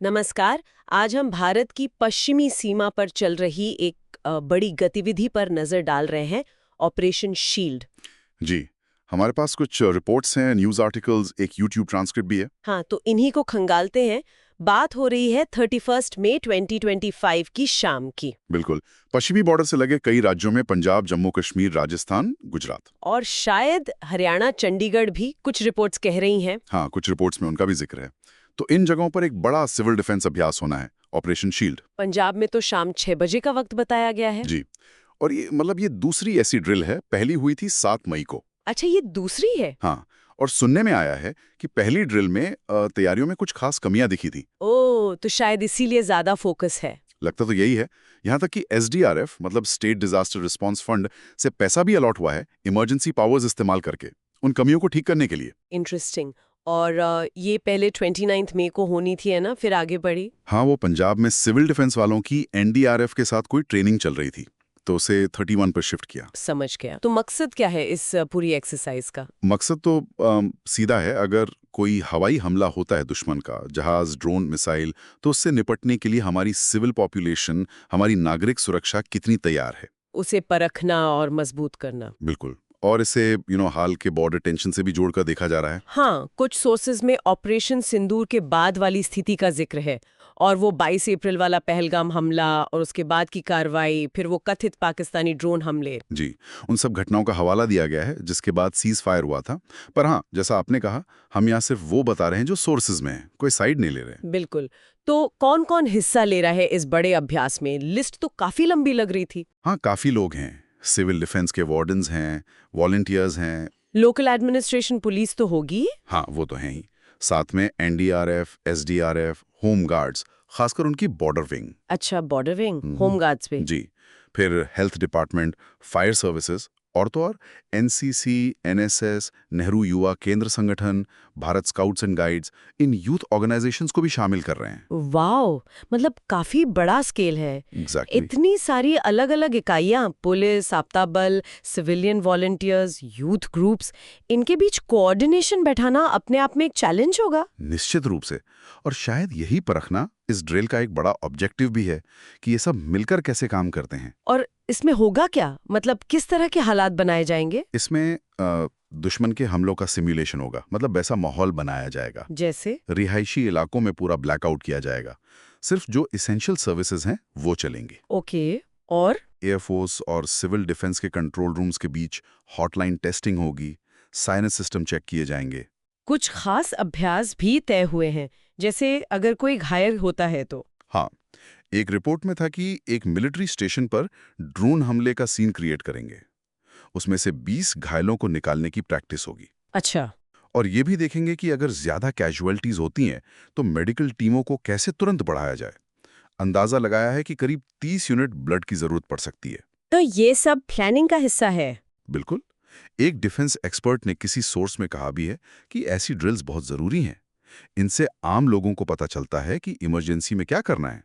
नमस्कार। आज हम भारत की पश्चिमी सीमा पर चल रही एक बड़ी गतिविधि पर नजर डाल रहे हैं, ऑपरेशन शील्ड। जी। हमारे पास कुछ रिपोर्ट्स हैं, न्यूज़ आर्टिकल्स, एक यूट्यूब ट्रांसक्रिप्ट भी है। हाँ, तो इन्हीं को खंगालते हैं। बात हो रही है 31 मई 2025 की शाम की। बिल्कुल। पश्चिमी बॉर्डर से लगे कई राज्यों में पंजाब, जम्मू कश्मीर, राजस्थान, गुजरात। और शायद हरियाणा, चंडीगढ़ भी कुछ रिपोर्ट्स कह रही हैं। हाँ, कुछ रिपोर्ट्स में उनका भी जिक्र है। तो इन जगहों पर एक बड़ा सिविल डिफेंस अभ्यास होना है, ऑपरेशन शील्ड। पंजाब में तो शाम 6 बजे का वक्त बताया गया है। जी। और ये दूसरी ऐसी ड्रिल है, पहली हुई थी 7 मई को। अच्छा, ये दूसरी है? हाँ। और सुनने में आया है कि पहली ड्रिल में तैयारियों में कुछ खास कमियां दिखी थी। ओह, तो शायद इसीलिए ज्यादा फोकस है। लगता तो यही है। यहाँ तक कि एसडीआरएफ मतलब स्टेट डिजास्टर रिस्पांस फंड से पैसा भी अलॉट हुआ है इमरजेंसी पावर्स इस्तेमाल करके उन कमियों को ठीक करने के लिए। इंटरेस्टिंग। और ये पहले 29 मई को होनी थी, है ना? फिर आगे बढ़ी। हाँ, वो पंजाब में सिविल डिफेंस वालों की एनडीआरएफ के साथ कोई ट्रेनिंग चल रही थी, तो उसे 31 पर शिफ्ट किया। समझ गया। तो मकसद क्या है इस पूरी एक्सरसाइज का? मकसद तो सीधा है। अगर कोई हवाई हमला होता है दुश्मन का, जहाज, ड्रोन, मिसाइल, तो उससे निपटने के लिए हमारी सिविल पॉपुलेशन, हमारी नागरिक सुरक्षा कितनी तैयार है, उसे परखना और मजबूत करना। बिल्कुल। और इसे हाल के बॉर्डर टेंशन से भी जोड़कर देखा जा रहा है। हाँ, कुछ सोर्सेज में ऑपरेशन सिंदूर के बाद वाली स्थिति का जिक्र है। और वो 22 अप्रैल वाला पहलगाम हमला और उसके बाद की कार्रवाई, फिर वो कथित पाकिस्तानी ड्रोन हमले। जी, उन सब घटनाओं का हवाला दिया गया है जिसके बाद सीज फायर हुआ था। पर हाँ, जैसा आपने कहा, हम यहाँ सिर्फ वो बता रहे हैं जो सोर्सेज में है, कोई साइड नहीं ले रहे। बिल्कुल। तो कौन कौन हिस्सा ले रहा है इस बड़े अभ्यास में? लिस्ट तो काफी लंबी लग रही थी। हाँ, काफी लोग हैं। सिविल डिफेंस के वार्डन्स हैं, वॉलंटियर्स हैं। लोकल एडमिनिस्ट्रेशन पुलिस तो होगी। हाँ, वो तो हैं ही। साथ में एनडीआरएफ, एसडीआरएफ, होम गार्ड्स, खासकर उनकी बॉर्डर विंग। अच्छा, बॉर्डर विंग, होम गार्ड्स पे। जी। फिर हेल्थ डिपार्टमेंट, फायर सर्विसेज और तो और एनसीसी, एनएसएस, नेहरू युवा केंद्र संगठन, Bharat scouts and guides, in youth organisations को भी शामिल कर रहे हैं। वाओ, मतलब काफी बड़ा स्केल है। एग्जैक्टली। इतनी सारी अलग-अलग इकाइयां, पुलिस, आपदा बल, सिविलियन वॉलंटियर्स, यूथ ग्रुप्स, इनके बीच कोऑर्डिनेशन बैठाना अपने आप में एक चैलेंज होगा। निश्चित रूप से। और शायद यही परखना इस ड्रिल का एक बड़ा ऑब्जेक्टिव भी है कि ये सब मिलकर कैसे काम करते हैं। और इसमें होगा क्या? मतलब किस तरह के हालात बनाए जाएंगे? इसमें दुश्मन के हमलों का सिमुलेशन होगा, मतलब वैसा माहौल बनाया जाएगा। जैसे? रिहायशी इलाकों में पूरा ब्लैकआउट किया जाएगा। सिर्फ जो इसेंशियल सर्विसेज हैं वो चलेंगे। ओके। और? एयरफोर्स और सिविल डिफेंस के कंट्रोल रूम्स के बीच हॉटलाइन टेस्टिंग होगी, साइनेज सिस्टम चेक किए जाएंगे। कुछ खास अभ्यास भी तय हुए हैं, जैसे अगर कोई घायल होता है तो? हाँ, एक रिपोर्ट में था कि एक मिलिट्री स्टेशन पर ड्रोन हमले का सीन क्रिएट करेंगे। उसमें से 20 घायलों को निकालने की प्रैक्टिस होगी। अच्छा। और ये भी देखेंगे कि अगर ज्यादा कैजुअलिटीज होती हैं तो मेडिकल टीमों को कैसे तुरंत बढ़ाया जाए। अंदाजा लगाया है कि करीब 30 यूनिट ब्लड की जरूरत पड़ सकती है। तो ये सब प्लानिंग का हिस्सा है? बिल्कुल। एक डिफेंस एक्सपर्ट ने किसी सोर्स में कहा भी है कि ऐसी ड्रिल्स बहुत जरूरी हैं। इनसे आम लोगों को पता चलता है कि इमरजेंसी में क्या करना है,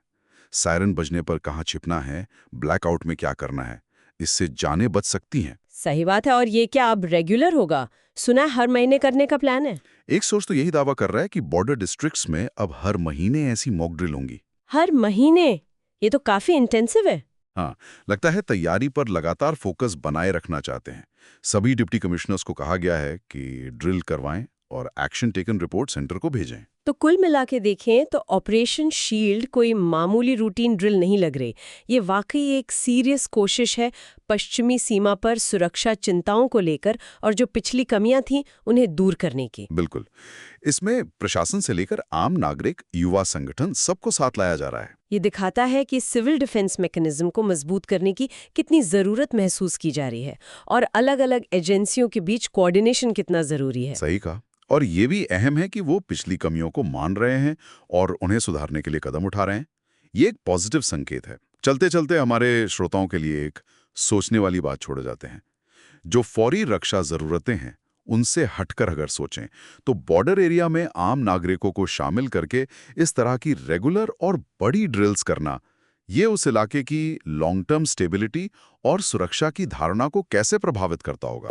सायरन बजने पर कहाँ छिपना है, ब्लैकआउट में क्या करना है। इससे जानें बच सकती हैं। सही बात है। और ये क्या अब रेगुलर होगा? सुना है हर महीने करने का प्लान है। एक सोर्स तो यही दावा कर रहा है कि बॉर्डर डिस्ट्रिक्ट्स में अब हर महीने ऐसी मॉक ड्रिल होंगी। हर महीने? ये तो काफी इंटेंसिव है। हाँ, लगता है तैयारी पर लगातार फोकस बनाए रखना चाहते हैं। सभी डिप्टी कमिश्नर्स को कहा गया है कि ड्रिल करवाएं और एक्शन टेकन रिपोर्ट सेंटर को भेजें। तो कुल मिला के देखें तो ऑपरेशन शील्ड कोई मामूली रूटीन ड्रिल नहीं लग रही। ये वाकई एक सीरियस कोशिश है पश्चिमी सीमा पर सुरक्षा चिंताओं को लेकर और जो पिछली कमियां थीं उन्हें दूर करने की। बिल्कुल। इसमें प्रशासन से लेकर आम नागरिक, युवा संगठन, सबको साथ लाया जा रहा है। ये दिखाता है कि सिविल डिफेंस मैकेनिज्म को मजबूत करने की कितनी जरूरत महसूस की जा रही है और अलग-अलग एजेंसियों के बीच कोऑर्डिनेशन कितना जरूरी है। सही कहा। और ये भी अहम है कि वो पिछली कमियों को मान रहे हैं और उन्हें सुधारने के लिए कदम उठा रहे हैं। ये एक पॉजिटिव संकेत है। चलते चलते हमारे श्रोताओं के लिए एक सोचने वाली बात छोड़े जाते हैं। जो फौरी रक्षा जरूरतें हैं उनसे हटकर अगर सोचें तो बॉर्डर एरिया में आम नागरिकों को शामिल करके इस तरह की रेगुलर और बड़ी ड्रिल्स करना, ये उस इलाके की लॉन्ग टर्म स्टेबिलिटी और सुरक्षा की धारणा को कैसे प्रभावित करता होगा।